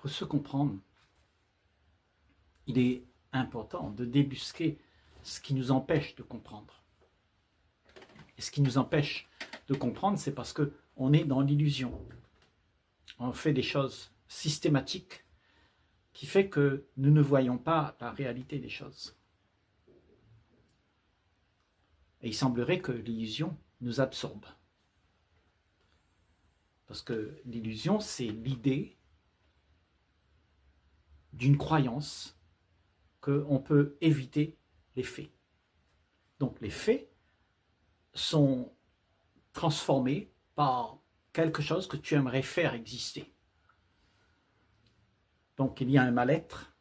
Pour se comprendre, il est important de débusquer ce qui nous empêche de comprendre. Et ce qui nous empêche de comprendre, c'est parce qu'on est dans l'illusion. On fait des choses systématiques qui fait que nous ne voyons pas la réalité des choses. Et il semblerait que l'illusion nous absorbe. Parce que l'illusion, c'est l'idée d'une croyance qu'on peut éviter les faits. Donc les faits sont transformés par quelque chose que tu aimerais faire exister. Donc il y a un mal-être,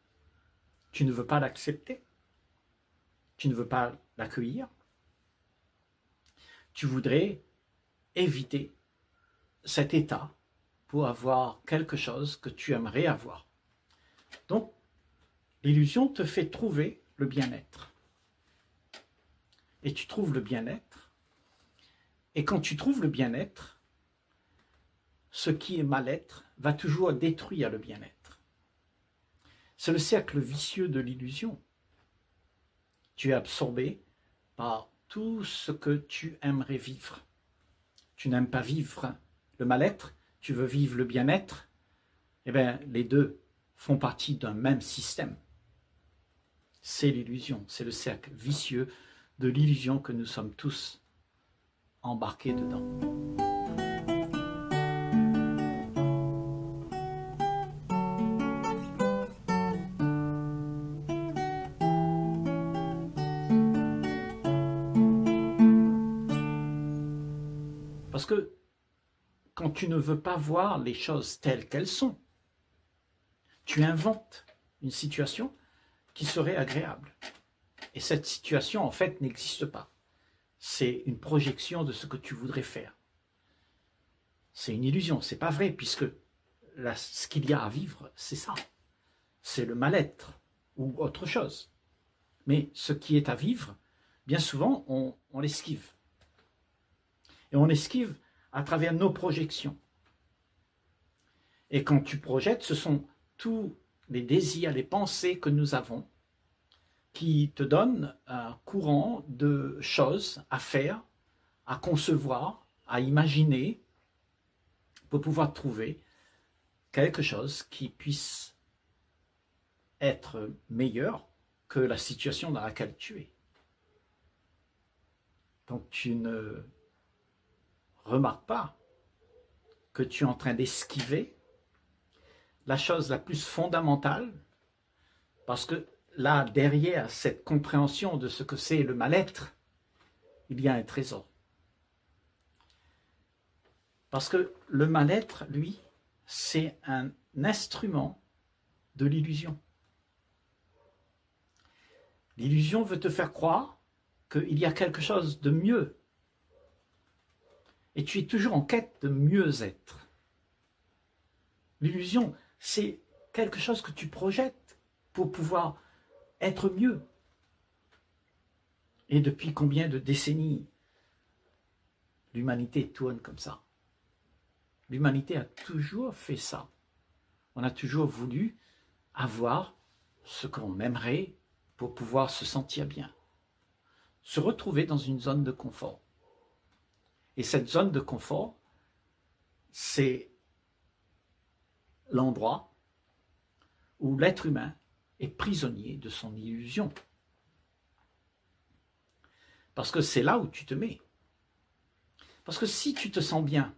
tu ne veux pas l'accepter, tu ne veux pas l'accueillir, tu voudrais éviter cet état pour avoir quelque chose que tu aimerais avoir. Donc, l'illusion te fait trouver le bien-être. Et tu trouves le bien-être. Et quand tu trouves le bien-être, ce qui est mal-être va toujours détruire le bien-être. C'est le cercle vicieux de l'illusion. Tu es absorbé par tout ce que tu aimerais vivre. Tu n'aimes pas vivre le mal-être, tu veux vivre le bien-être. Eh bien, les deux font partie d'un même système. C'est l'illusion, c'est le cercle vicieux de l'illusion que nous sommes tous embarqués dedans. Parce que quand tu ne veux pas voir les choses telles qu'elles sont, tu inventes une situation qui serait agréable. Et cette situation, en fait, n'existe pas. C'est une projection de ce que tu voudrais faire. C'est une illusion, c'est pas vrai, puisque ce qu'il y a à vivre, c'est ça. C'est le mal-être ou autre chose. Mais ce qui est à vivre, bien souvent, on l'esquive. Et on esquive à travers nos projections. Et quand tu projettes, ce sont tous les désirs, les pensées que nous avons qui te donnent un courant de choses à faire, à concevoir, à imaginer pour pouvoir trouver quelque chose qui puisse être meilleur que la situation dans laquelle tu es. Donc tu ne remarques pas que tu es en train d'esquiver la chose la plus fondamentale, parce que là, derrière cette compréhension de ce que c'est le mal-être, il y a un trésor. Parce que le mal-être, lui, c'est un instrument de l'illusion. L'illusion veut te faire croire qu'il y a quelque chose de mieux. Et tu es toujours en quête de mieux être. L'illusion, c'est quelque chose que tu projettes pour pouvoir être mieux. Et depuis combien de décennies l'humanité tourne comme ça? L'humanité a toujours fait ça. On a toujours voulu avoir ce qu'on aimerait pour pouvoir se sentir bien. Se retrouver dans une zone de confort. Et cette zone de confort, c'est l'endroit où l'être humain est prisonnier de son illusion. Parce que c'est là où tu te mets. Parce que si tu te sens bien,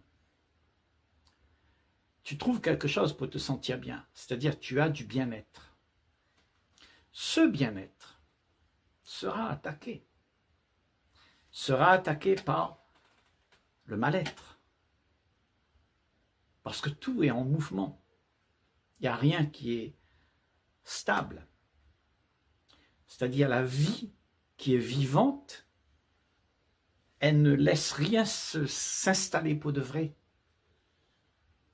tu trouves quelque chose pour te sentir bien, c'est-à-dire tu as du bien-être. Ce bien-être sera attaqué. Sera attaqué par le mal-être. Parce que tout est en mouvement. Il n'y a rien qui est stable. C'est-à-dire la vie qui est vivante, elle ne laisse rien s'installer pour de vrai.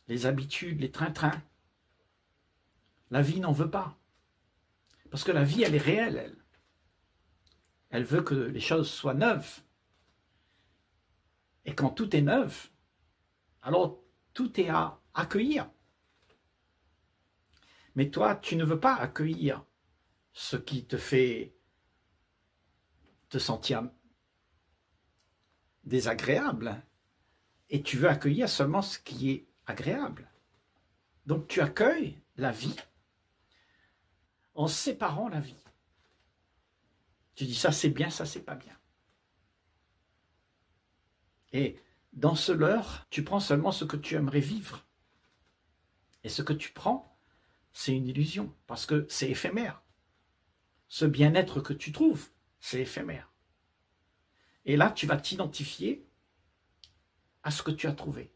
Les habitudes, les train-train, la vie n'en veut pas. Parce que la vie, elle est réelle, elle. Elle veut que les choses soient neuves. Et quand tout est neuf, alors tout est à accueillir. Mais toi, tu ne veux pas accueillir ce qui te fait te sentir désagréable. Et tu veux accueillir seulement ce qui est agréable. Donc tu accueilles la vie en séparant la vie. Tu dis ça c'est bien, ça c'est pas bien. Et dans ce leurre, tu prends seulement ce que tu aimerais vivre. Et ce que tu prends, c'est une illusion, parce que c'est éphémère. Ce bien-être que tu trouves, c'est éphémère. Et là, tu vas t'identifier à ce que tu as trouvé.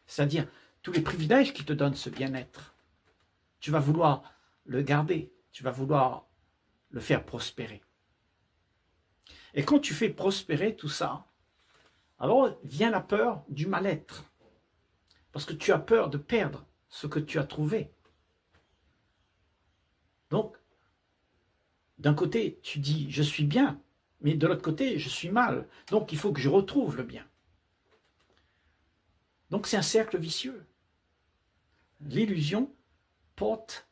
C'est-à-dire, tous les privilèges qui te donnent ce bien-être, tu vas vouloir le garder, tu vas vouloir le faire prospérer. Et quand tu fais prospérer tout ça, alors vient la peur du mal-être. Parce que tu as peur de perdre ce que tu as trouvé. Donc, d'un côté, tu dis, je suis bien, mais de l'autre côté, je suis mal. Donc, il faut que je retrouve le bien. Donc, c'est un cercle vicieux. L'illusion porte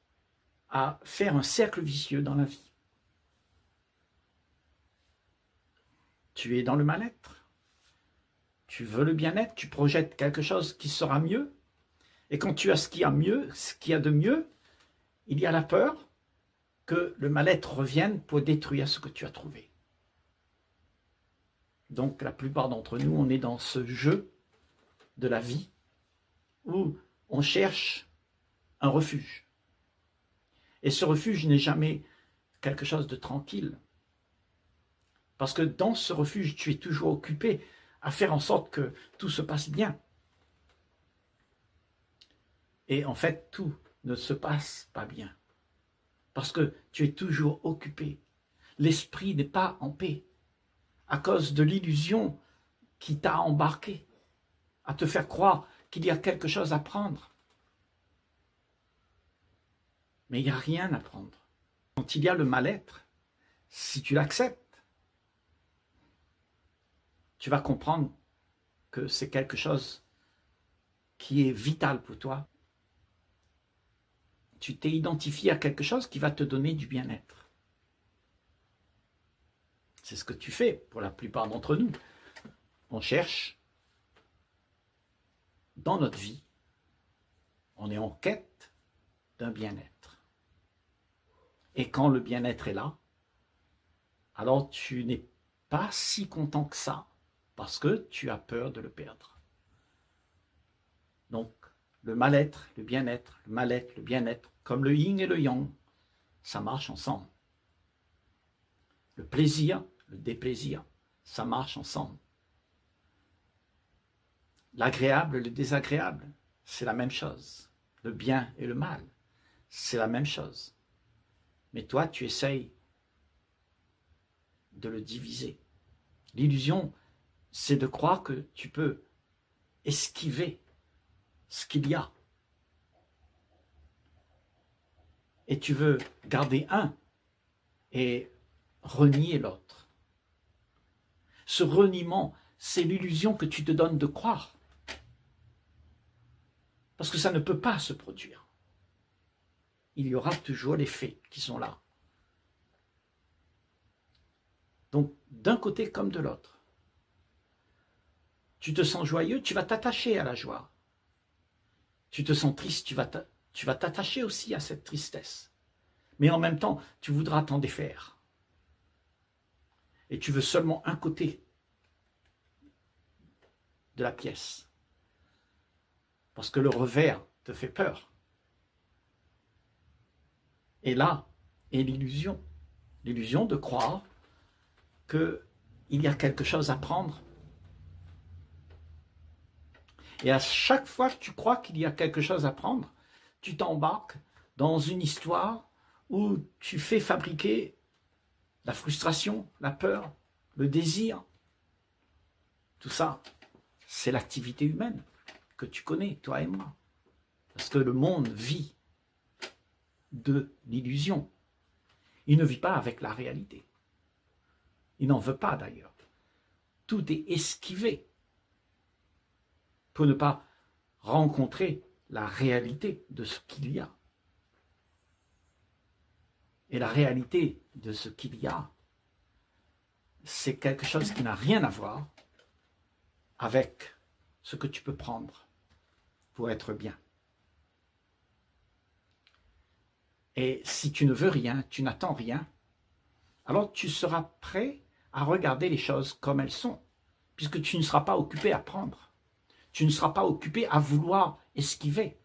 à faire un cercle vicieux dans la vie. Tu es dans le mal-être. Tu veux le bien-être, tu projettes quelque chose qui sera mieux. Et quand tu as ce qu'il y a de mieux, il y a la peur que le mal-être revienne pour détruire ce que tu as trouvé. Donc la plupart d'entre nous, on est dans ce jeu de la vie où on cherche un refuge. Et ce refuge n'est jamais quelque chose de tranquille. Parce que dans ce refuge, tu es toujours occupé à faire en sorte que tout se passe bien. Et en fait, tout ne se passe pas bien. Parce que tu es toujours occupé. L'esprit n'est pas en paix à cause de l'illusion qui t'a embarqué à te faire croire qu'il y a quelque chose à prendre. Mais il n'y a rien à prendre. Quand il y a le mal-être, si tu l'acceptes, tu vas comprendre que c'est quelque chose qui est vital pour toi. Tu t'es identifié à quelque chose qui va te donner du bien-être. C'est ce que tu fais pour la plupart d'entre nous. On cherche dans notre vie, on est en quête d'un bien-être. Et quand le bien-être est là, alors tu n'es pas si content que ça, parce que tu as peur de le perdre. Donc, le mal-être, le bien-être, le mal-être, le bien-être, comme le yin et le yang, ça marche ensemble. Le plaisir, le déplaisir, ça marche ensemble. L'agréable, le désagréable, c'est la même chose. Le bien et le mal, c'est la même chose. Mais toi, tu essayes de le diviser. L'illusion, c'est de croire que tu peux esquiver ce qu'il y a. Et tu veux garder un et renier l'autre. Ce reniement, c'est l'illusion que tu te donnes de croire. Parce que ça ne peut pas se produire. Il y aura toujours les faits qui sont là. Donc, d'un côté comme de l'autre. Tu te sens joyeux, tu vas t'attacher à la joie. Tu te sens triste, tu vas t'attacher aussi à cette tristesse. Mais en même temps, tu voudras t'en défaire. Et tu veux seulement un côté de la pièce. Parce que le revers te fait peur. Et là est l'illusion. L'illusion de croire qu'il y a quelque chose à prendre. Et à chaque fois que tu crois qu'il y a quelque chose à prendre, tu t'embarques dans une histoire où tu fais fabriquer la frustration, la peur, le désir. Tout ça, c'est l'activité humaine que tu connais, toi et moi. Parce que le monde vit de l'illusion. Il ne vit pas avec la réalité. Il n'en veut pas d'ailleurs. Tout est esquivé pour ne pas rencontrer la réalité de ce qu'il y a. Et la réalité de ce qu'il y a, c'est quelque chose qui n'a rien à voir avec ce que tu peux prendre pour être bien. Et si tu ne veux rien, tu n'attends rien, alors tu seras prêt à regarder les choses comme elles sont, puisque tu ne seras pas occupé à prendre. Tu ne seras pas occupé à vouloir esquiver.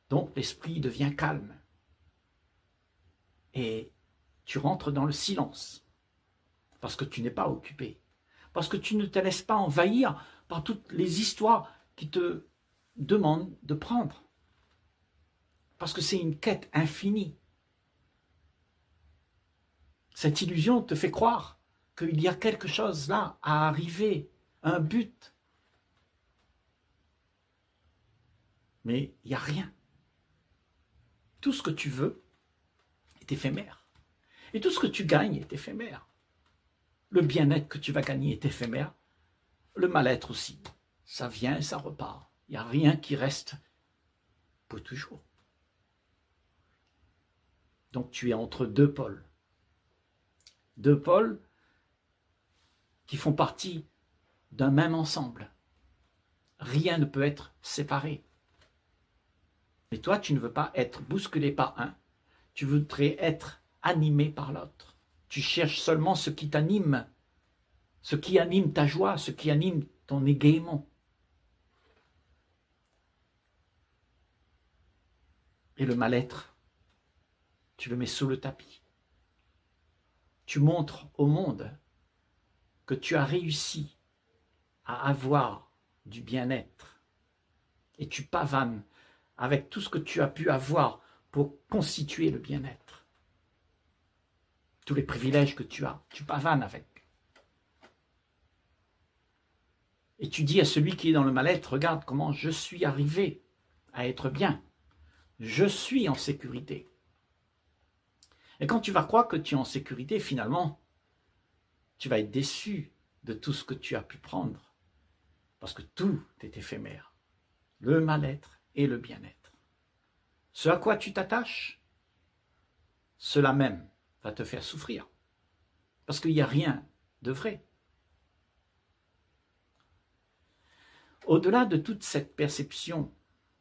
Donc l'esprit devient calme. Et tu rentres dans le silence, parce que tu n'es pas occupé, parce que tu ne te laisses pas envahir par toutes les histoires qui te demandent de prendre, parce que c'est une quête infinie. Cette illusion te fait croire qu'il y a quelque chose là à arriver, un but. Mais il n'y a rien. Tout ce que tu veux est éphémère. Et tout ce que tu gagnes est éphémère. Le bien-être que tu vas gagner est éphémère. Le mal-être aussi. Ça vient et ça repart. Il n'y a rien qui reste pour toujours. Donc tu es entre deux pôles. Deux pôles qui font partie d'un même ensemble. Rien ne peut être séparé. Mais toi, tu ne veux pas être bousculé par un. Tu voudrais être animé par l'autre. Tu cherches seulement ce qui t'anime, ce qui anime ta joie, ce qui anime ton égaiement. Et le mal-être, tu le mets sous le tapis. Tu montres au monde que tu as réussi à avoir du bien-être. Et tu pavanes avec tout ce que tu as pu avoir pour constituer le bien-être. Tous les privilèges que tu as, tu pavanes avec. Et tu dis à celui qui est dans le mal-être, regarde comment je suis arrivé à être bien. Je suis en sécurité. Et quand tu vas croire que tu es en sécurité, finalement, tu vas être déçu de tout ce que tu as pu prendre. Parce que tout est éphémère. Le mal-être et le bien-être. Ce à quoi tu t'attaches, cela même va te faire souffrir. Parce qu'il n'y a rien de vrai. Au-delà de toute cette perception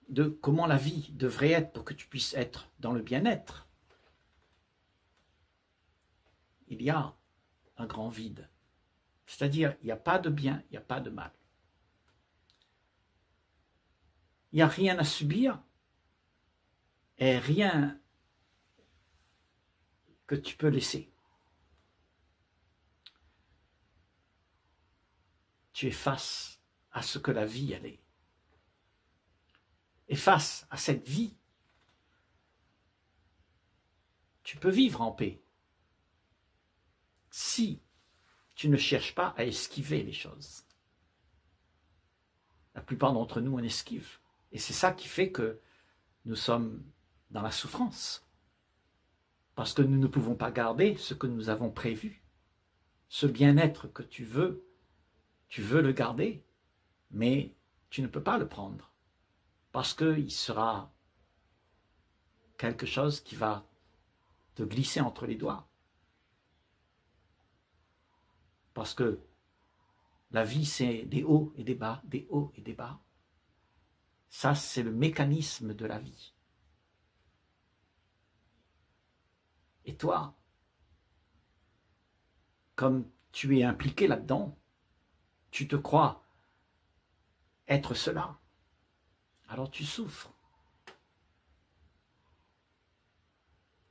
de comment la vie devrait être pour que tu puisses être dans le bien-être, il y a un grand vide. C'est-à-dire, il n'y a pas de bien, il n'y a pas de mal. Il n'y a rien à subir et rien que tu peux laisser. Tu es face à ce que la vie elle est. Et face à cette vie, tu peux vivre en paix si tu ne cherches pas à esquiver les choses. La plupart d'entre nous, on esquive. Et c'est ça qui fait que nous sommes dans la souffrance. Parce que nous ne pouvons pas garder ce que nous avons prévu. Ce bien-être que tu veux le garder, mais tu ne peux pas le prendre. Parce qu'il sera quelque chose qui va te glisser entre les doigts. Parce que la vie, c'est des hauts et des bas, des hauts et des bas. Ça, c'est le mécanisme de la vie. Et toi, comme tu es impliqué là-dedans, tu te crois être cela. Alors tu souffres.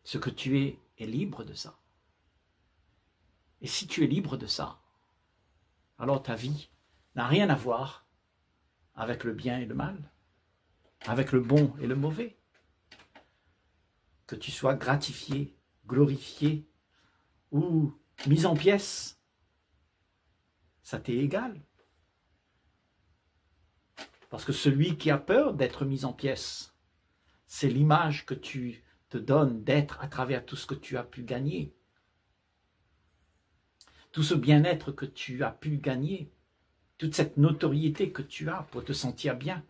Ce que tu es libre de ça. Et si tu es libre de ça, alors ta vie n'a rien à voir avec le bien et le mal, avec le bon et le mauvais. Que tu sois gratifié, glorifié ou mis en pièces, ça t'est égal. Parce que celui qui a peur d'être mis en pièces, c'est l'image que tu te donnes d'être à travers tout ce que tu as pu gagner. Tout ce bien-être que tu as pu gagner, toute cette notoriété que tu as pour te sentir bien,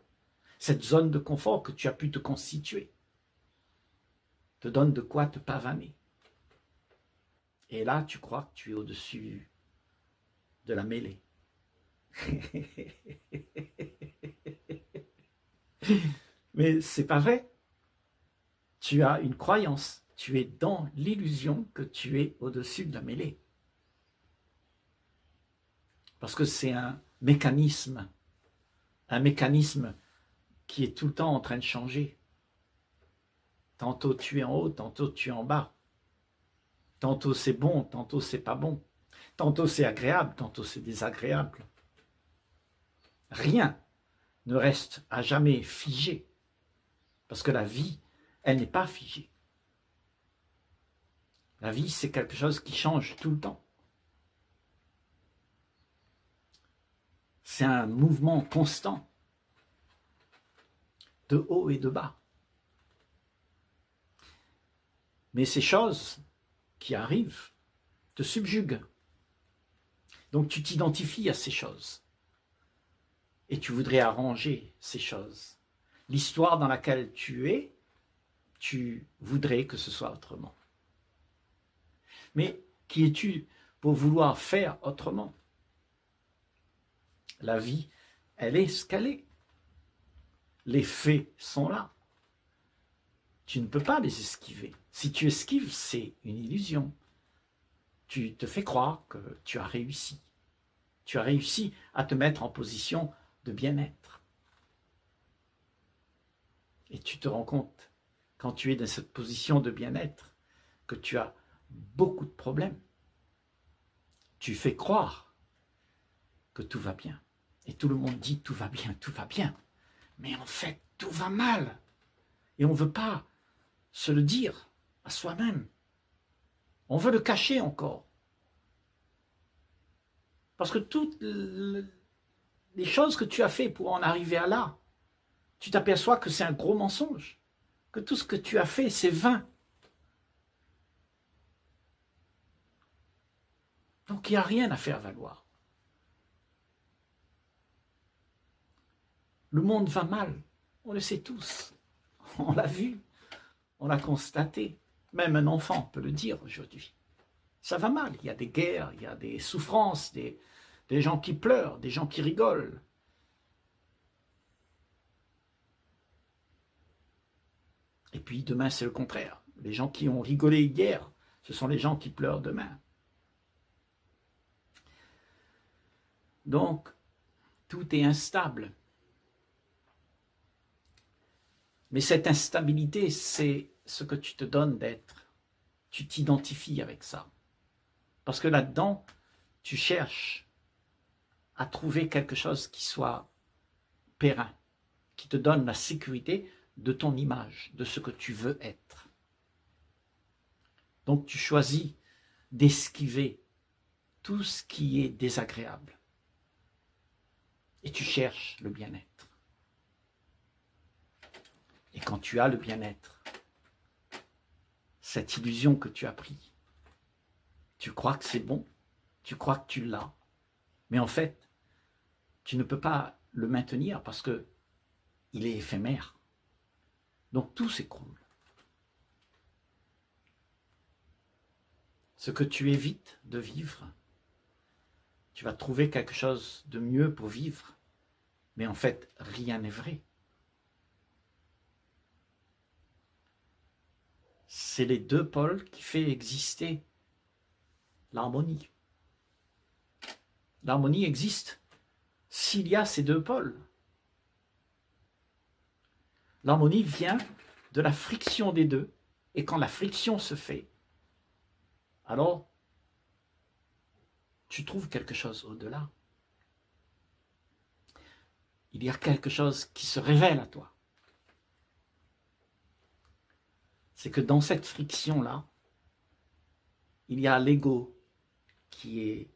cette zone de confort que tu as pu te constituer. te donne de quoi te pavaner. Et là, tu crois que tu es au-dessus de la mêlée. Mais c'est pas vrai. Tu as une croyance. Tu es dans l'illusion que tu es au-dessus de la mêlée. Parce que c'est un mécanisme qui est tout le temps en train de changer. Tantôt tu es en haut, tantôt tu es en bas. Tantôt c'est bon, tantôt c'est pas bon. Tantôt c'est agréable, tantôt c'est désagréable. Rien ne reste à jamais figé. Parce que la vie, elle n'est pas figée. La vie, c'est quelque chose qui change tout le temps. C'est un mouvement constant, de haut et de bas. Mais ces choses qui arrivent te subjuguent. Donc tu t'identifies à ces choses. Et tu voudrais arranger ces choses. L'histoire dans laquelle tu es, tu voudrais que ce soit autrement. Mais qui es-tu pour vouloir faire autrement? La vie, elle est ce qu'elle est. Les faits sont là. Tu ne peux pas les esquiver. Si tu esquives, c'est une illusion. Tu te fais croire que tu as réussi. Tu as réussi à te mettre en position de bien-être. Et tu te rends compte, quand tu es dans cette position de bien-être, que tu as beaucoup de problèmes. Tu fais croire que tout va bien. Et tout le monde dit tout va bien, tout va bien. Mais en fait, tout va mal. Et on ne veut pas se le dire à soi-même. On veut le cacher encore. Parce que toutes les choses que tu as fait pour en arriver à là, tu t'aperçois que c'est un gros mensonge. Que tout ce que tu as fait, c'est vain. Donc il n'y a rien à faire valoir. Le monde va mal, on le sait tous. On l'a vu, on l'a constaté. Même un enfant peut le dire aujourd'hui. Ça va mal, il y a des guerres, il y a des souffrances, des gens qui pleurent, des gens qui rigolent. Et puis demain, c'est le contraire. Les gens qui ont rigolé hier, ce sont les gens qui pleurent demain. Donc, tout est instable. Mais cette instabilité, c'est ce que tu te donnes d'être. Tu t'identifies avec ça. Parce que là-dedans, tu cherches à trouver quelque chose qui soit périn, qui te donne la sécurité de ton image, de ce que tu veux être. Donc tu choisis d'esquiver tout ce qui est désagréable. Et tu cherches le bien-être. Et quand tu as le bien-être, cette illusion que tu as prise, tu crois que c'est bon, tu crois que tu l'as, mais en fait, tu ne peux pas le maintenir parce que il est éphémère. Donc tout s'écroule. Ce que tu évites de vivre, tu vas trouver quelque chose de mieux pour vivre, mais en fait, rien n'est vrai. C'est les deux pôles qui font exister l'harmonie. L'harmonie existe s'il y a ces deux pôles. L'harmonie vient de la friction des deux, et quand la friction se fait, alors tu trouves quelque chose au-delà. Il y a quelque chose qui se révèle à toi. C'est que dans cette friction-là, il y a l'ego qui est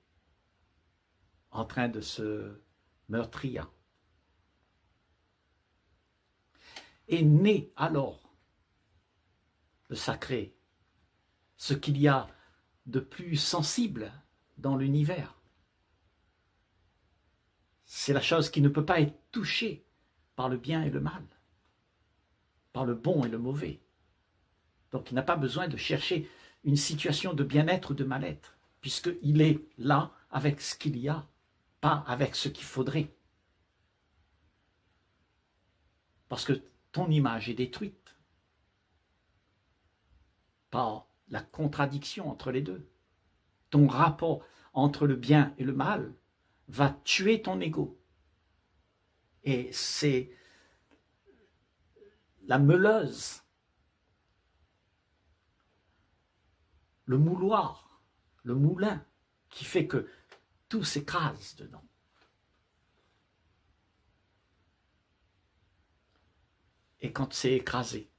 en train de se meurtrir. Et naît alors le sacré, ce qu'il y a de plus sensible dans l'univers. C'est la chose qui ne peut pas être touchée par le bien et le mal, par le bon et le mauvais. Donc il n'a pas besoin de chercher une situation de bien-être ou de mal-être, puisqu'il est là avec ce qu'il y a, pas avec ce qu'il faudrait. Parce que ton image est détruite par la contradiction entre les deux. Ton rapport entre le bien et le mal va tuer ton ego. Et c'est la meuleuse, le mouloir, le moulin qui fait que tout s'écrase dedans. Et quand c'est écrasé,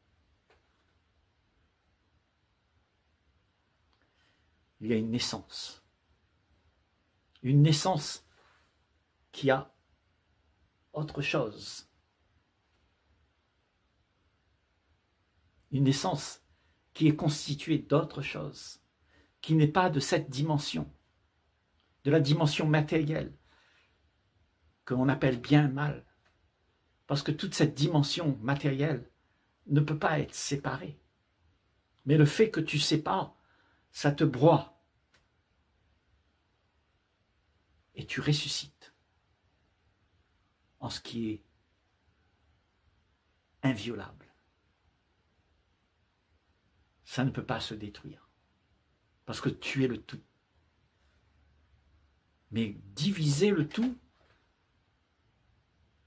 il y a une naissance. Une naissance qui a autre chose. Une naissance qui est constituée d'autre chose, qui n'est pas de cette dimension, de la dimension matérielle, que l'on appelle bien-mal. Parce que toute cette dimension matérielle ne peut pas être séparée. Mais le fait que tu sépares, ça te broie. Et tu ressuscites en ce qui est inviolable. Ça ne peut pas se détruire. Parce que tu es le tout. Mais diviser le tout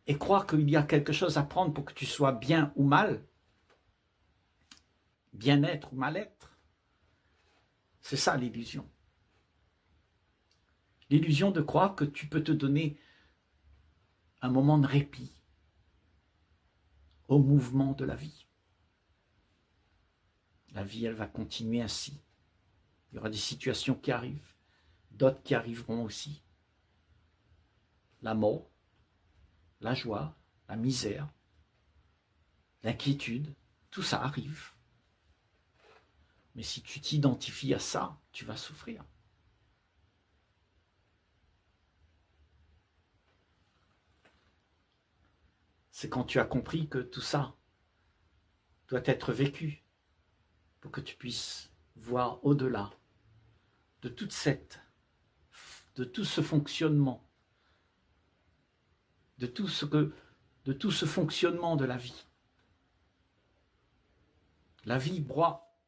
et croire qu'il y a quelque chose à prendre pour que tu sois bien ou mal, bien-être ou mal-être, c'est ça l'illusion. L'illusion de croire que tu peux te donner un moment de répit au mouvement de la vie. La vie, elle va continuer ainsi. Il y aura des situations qui arrivent, d'autres qui arriveront aussi. La mort, la joie, la misère, l'inquiétude, tout ça arrive. Mais si tu t'identifies à ça, tu vas souffrir. C'est quand tu as compris que tout ça doit être vécu pour que tu puisses voir au-delà de tout ce fonctionnement, de tout ce fonctionnement de la vie. La vie broie,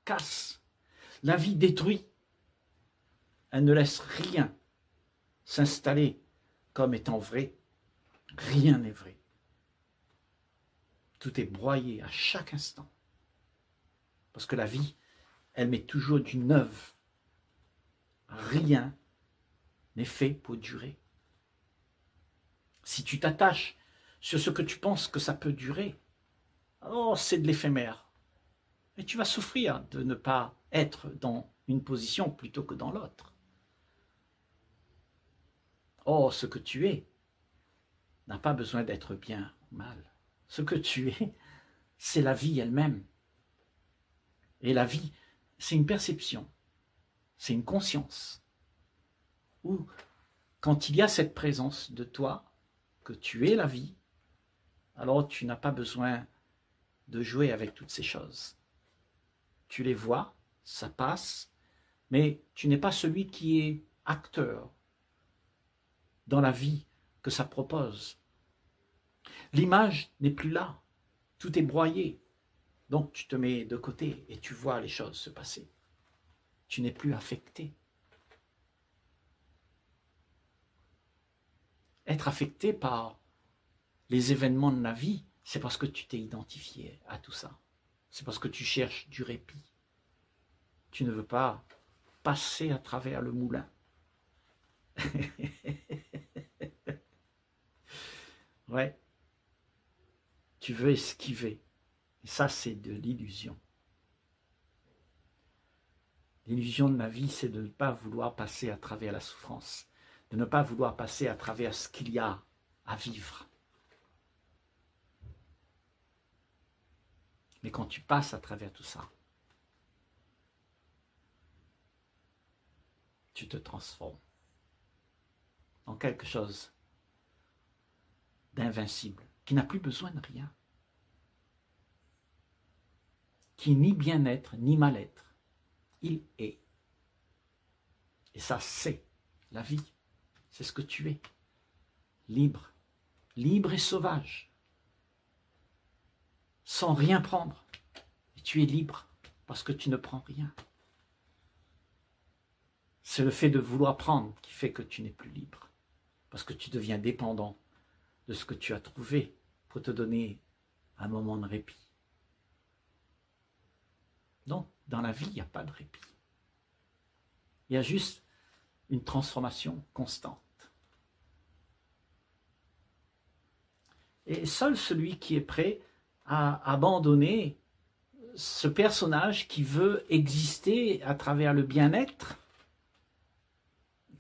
casse, la vie détruit. Elle ne laisse rien s'installer comme étant vrai. Rien n'est vrai. Tout est broyé à chaque instant. Parce que la vie, elle met toujours du neuf. Rien n'est fait pour durer. Si tu t'attaches sur ce que tu penses que ça peut durer, oh, c'est de l'éphémère. Et tu vas souffrir de ne pas être dans une position plutôt que dans l'autre. Oh, ce que tu es n'a pas besoin d'être bien ou mal. Ce que tu es, c'est la vie elle-même. Et la vie, c'est une perception, c'est une conscience. Où, quand il y a cette présence de toi, que tu es la vie, alors tu n'as pas besoin de jouer avec toutes ces choses. Tu les vois, ça passe, mais tu n'es pas celui qui est acteur dans la vie que ça propose. L'image n'est plus là, tout est broyé. Donc tu te mets de côté et tu vois les choses se passer. Tu n'es plus affecté. Être affecté par les événements de la vie, c'est parce que tu t'es identifié à tout ça. C'est parce que tu cherches du répit. Tu ne veux pas passer à travers le moulin. Ouais. Tu veux esquiver. Et ça, c'est de l'illusion. L'illusion de la vie, c'est de ne pas vouloir passer à travers la souffrance, de ne pas vouloir passer à travers ce qu'il y a à vivre. Mais quand tu passes à travers tout ça, tu te transformes en quelque chose d'invincible, qui n'a plus besoin de rien. qui est ni bien-être ni mal-être. Il est. Et ça, c'est la vie. C'est ce que tu es. Libre. Libre et sauvage. Sans rien prendre. Et tu es libre parce que tu ne prends rien. C'est le fait de vouloir prendre qui fait que tu n'es plus libre. Parce que tu deviens dépendant de ce que tu as trouvé pour te donner un moment de répit. Donc, dans la vie, il n'y a pas de répit. Il y a juste une transformation constante. Et seul celui qui est prêt à abandonner ce personnage qui veut exister à travers le bien-être,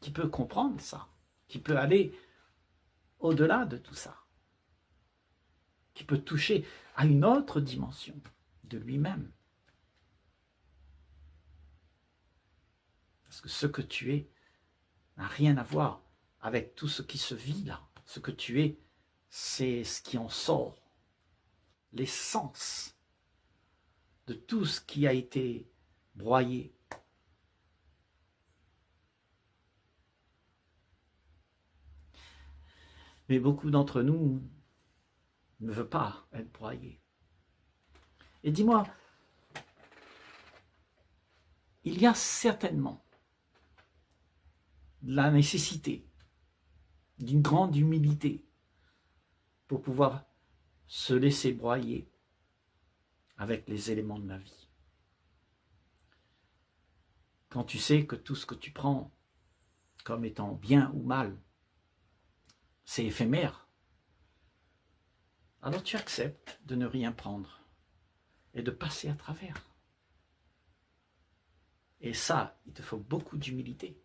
qui peut comprendre ça, qui peut aller au-delà de tout ça, qui peut toucher à une autre dimension de lui-même. Parce que ce que tu es n'a rien à voir avec tout ce qui se vit là. Ce que tu es, c'est ce qui en sort, l'essence de tout ce qui a été broyé. Mais beaucoup d'entre nous ne veulent pas être broyés. Et dis-moi, il y a certainement la nécessité d'une grande humilité pour pouvoir se laisser broyer avec les éléments de la vie. Quand tu sais que tout ce que tu prends comme étant bien ou mal, c'est éphémère, alors tu acceptes de ne rien prendre et de passer à travers. Et ça, il te faut beaucoup d'humilité.